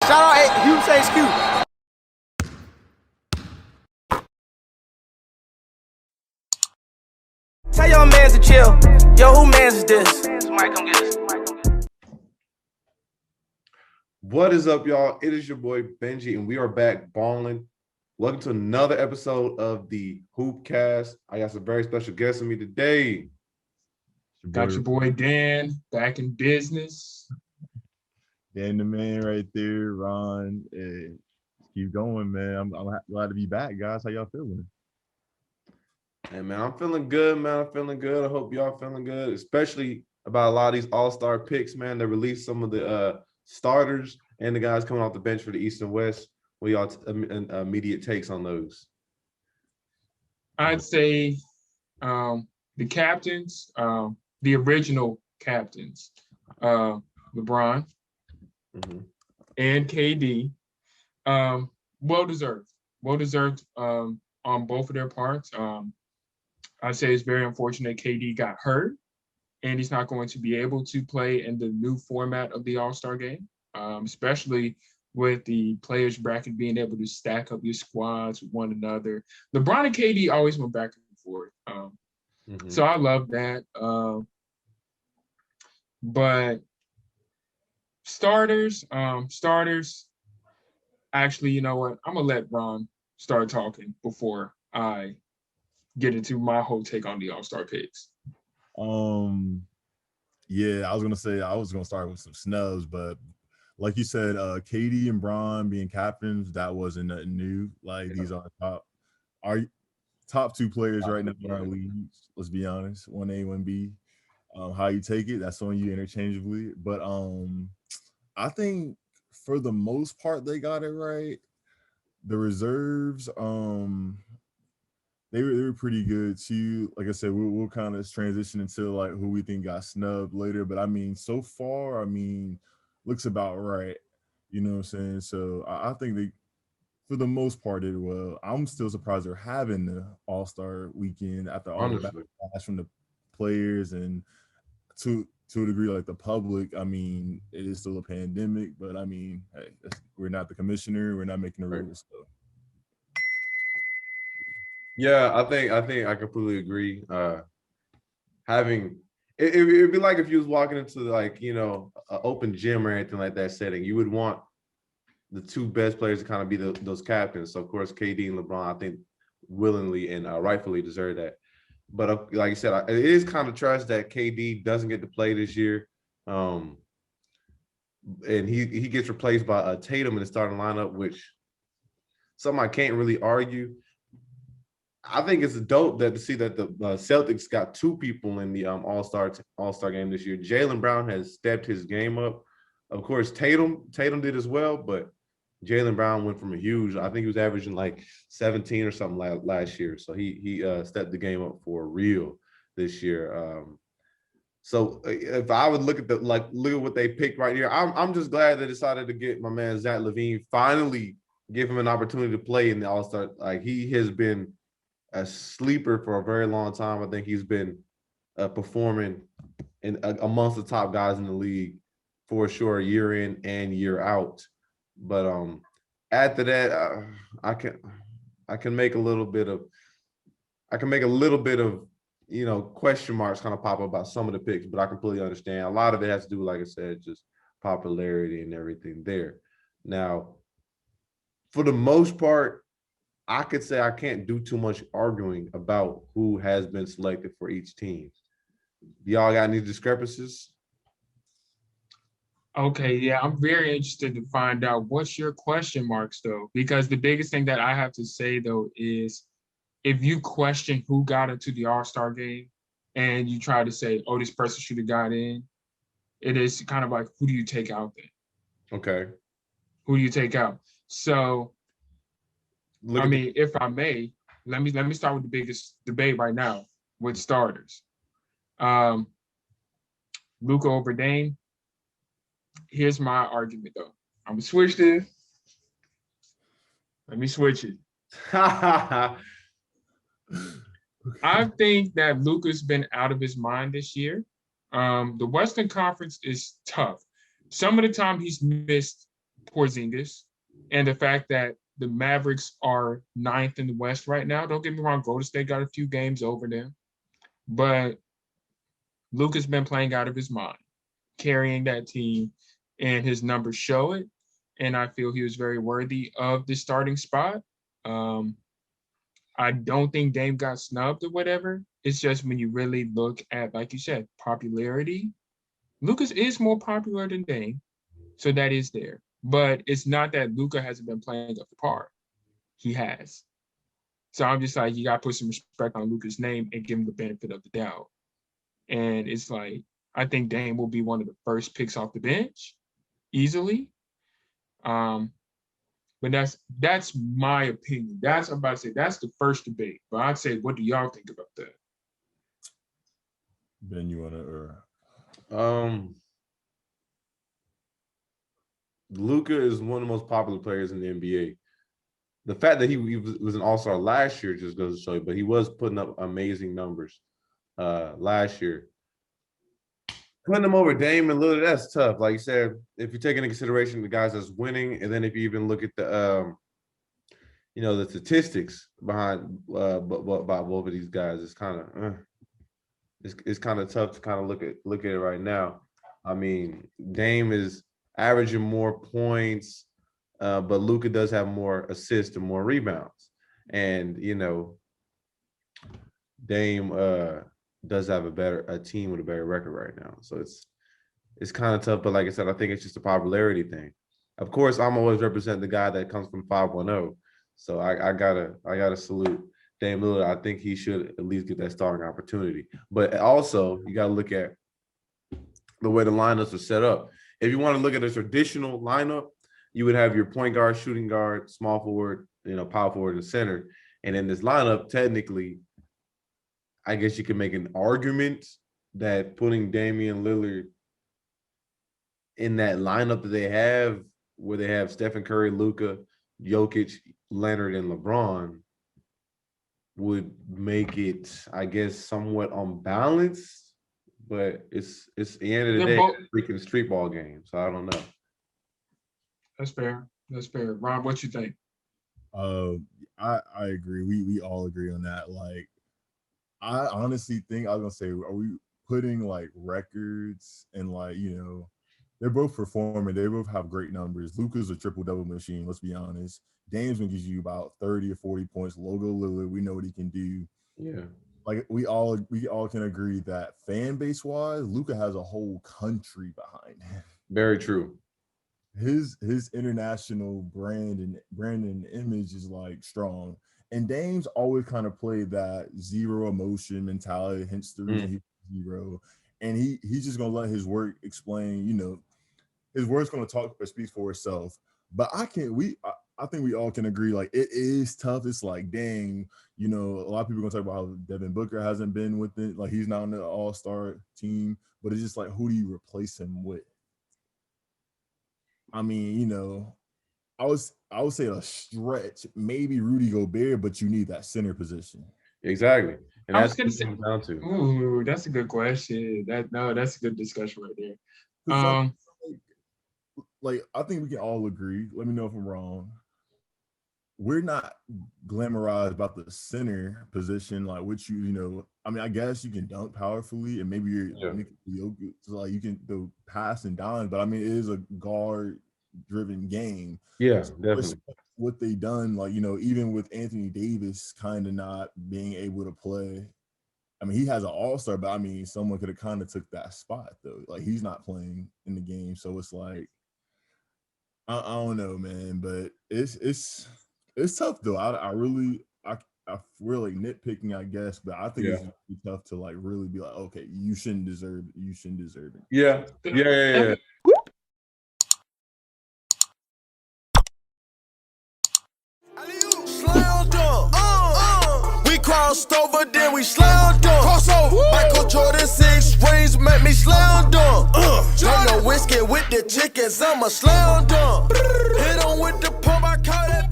Shout out Hugh Sque. Tell your mans to chill. Yo, who mans is this? Somebody come get us. What is up, y'all? It is your boy Benji, and we are back balling. Welcome to another episode of the Hoopcast. I got some very special guests with me today. Got your boy Dan back in business. Dan the man right there, Ron. Keep going, man. I'm glad to be back, guys. How y'all feeling? Hey, man, I'm feeling good, man. I'm feeling good. I hope y'all feeling good, especially about a lot of these all-star picks, man. They released some of the starters and the guys coming off the bench for the East and West. What y'all immediate takes on those? I'd say the captains, the original captains, LeBron and KD, well-deserved on both of their parts. I'd say it's very unfortunate KD got hurt and he's not going to be able to play in the new format of the All-Star game, especially with the players bracket being able to stack up your squads with one another. LeBron and KD always went back and forth. So I love that. But starters, actually, you know what? I'm going to let Ron start talking before I get into my whole take on the All-Star picks. Yeah, I was gonna start with some snubs, but like you said, KD and Bron being captains, that wasn't nothing new. Like these are our top two players right now in our league. Let's be honest, 1A, 1B. How you take it, that's on you interchangeably. But I think for the most part they got it right. The reserves, they were pretty good too. Like I said, we'll kind of transition into like who we think got snubbed later. But I mean, so far, looks about right. You know what I'm saying? So I think they, for the most part, did well. I'm still surprised they're having the All-Star weekend after all the backlash from the players and to a degree, like the public. I mean, it is still a pandemic, but I mean, hey, we're not the commissioner. We're not making the rules. So. Yeah, I think I completely agree. Having it'd be like if you was walking into like, you know, an open gym or anything like that setting, you would want the two best players to kind of be those captains. So of course, KD and LeBron, I think, willingly and rightfully deserve that. But like you said, it is kind of trash that KD doesn't get to play this year, and he gets replaced by Tatum in the starting lineup, which something I can't really argue. I think it's dope to see that the Celtics got two people in the All-Star game this year. Jaylen Brown has stepped his game up. Of course, Tatum did as well, but Jaylen Brown went from a huge. I think he was averaging like 17 or something last year. So he stepped the game up for real this year. So if I would look at what they picked right here, I'm just glad they decided to get my man Zach Levine, finally give him an opportunity to play in the All-Star. Like, he has been a sleeper for a very long time. I think he's been performing amongst the top guys in the league for sure, year in and year out. But after that, I can make a little bit of you know, question marks kind of pop up about some of the picks, but I completely understand. A lot of it has to do, like I said, just popularity and everything there. Now, for the most part, I could say I can't do too much arguing about who has been selected for each team. Y'all got any discrepancies? Okay, yeah, I'm very interested to find out what's your question marks, though, because the biggest thing that I have to say, though, is if you question who got into the All-Star game and you try to say, oh, this person should have got in, it is kind of like, who do you take out then? Okay. Who do you take out? So, if I may, let me start with the biggest debate right now with starters. Luka over Dame. Here's my argument, though. I'm gonna switch this. Let me switch it. I think that Luka's been out of his mind this year. The Western Conference is tough. Some of the time he's missed Porzingis, and the fact that the Mavericks are 9th in the West right now. Don't get me wrong, Golden State got a few games over them, but Luka's been playing out of his mind, carrying that team, and his numbers show it. And I feel he was very worthy of the starting spot. I don't think Dame got snubbed or whatever. It's just when you really look at, like you said, popularity, Lucas is more popular than Dame, so that is there. But it's not that Luka hasn't been playing up to par. He has. So I'm just like, you got to put some respect on Luka's name and give him the benefit of the doubt. And it's like, I think Dame will be one of the first picks off the bench, easily. But that's my opinion. I'm about to say that's the first debate. But I'd say, what do y'all think about that? Ben, you wanna Luka is one of the most popular players in the NBA. The fact that he was an all-star last year just goes to show you, but he was putting up amazing numbers last year. Putting him over Dame and Lillard, that's tough. Like you said, if you take into consideration the guys that's winning, and then if you even look at the the statistics behind about both of these guys, it's kind of it's kind of tough to kind of look at it right now. I mean, Dame is averaging more points, but Luka does have more assists and more rebounds, and Dame does have a team with a better record right now. So it's kind of tough, but like I said, I think it's just a popularity thing. Of course, I'm always representing the guy that comes from 510. So I gotta salute Dame Lillard. I think he should at least get that starting opportunity. But also, you gotta look at the way the lineups are set up. If you want to look at a traditional lineup, you would have your point guard, shooting guard, small forward, power forward, and center. And in this lineup, technically, I guess you can make an argument that putting Damian Lillard in that lineup that they have, where they have Stephen Curry, Luka, Jokic, Leonard, and LeBron, would make it, I guess, somewhat unbalanced. But it's the end of the day, it's a freaking street ball game. So I don't know. That's fair. Rob, what you think? I agree. We all agree on that. Like, I honestly think I was gonna say, are we putting like records and they're both performing. They both have great numbers. Luka's a triple-double machine, let's be honest. Dame's gonna give you about 30 or 40 points. Logo Lillard, we know what he can do. Yeah. Like we all can agree that fan base wise, Luka has a whole country behind him. Very true. His international brand and image is like strong. And Dame's always kind of played that zero emotion mentality, hence the reason he's zero. And he's just gonna let his work explain, his work's gonna talk or speak for itself. But I think we all can agree, like, it is tough. It's like, dang, a lot of people gonna talk about how Devin Booker hasn't been with it, like he's not on the all-star team, but it's just like, who do you replace him with? I mean, I would say a stretch, maybe Rudy Gobert, but you need that center position. Exactly. And that's what it comes down to. Ooh, that's a good question. That's a good discussion right there. Like, I think we can all agree. Let me know if I'm wrong. We're not glamorized about the center position, like which I mean, I guess you can dunk powerfully, and maybe you can do pass and dime, but I mean, it is a guard-driven game. Yeah, definitely. What they done, even with Anthony Davis kind of not being able to play. I mean, he has an all-star, but I mean, someone could have kind of took that spot though. Like, he's not playing in the game, so it's like, I don't know, man, but it's tough though. I really nitpicking, I guess, but I think it's really tough to like really be like, okay, you shouldn't deserve it. Yeah. We crossed over, then we slammed dunk. Cross over. Michael Jordan 6 rings make me slam dunk. Don't know whiskey with the chickens, I'm a slam dunk. Hit on with the pump, I call that.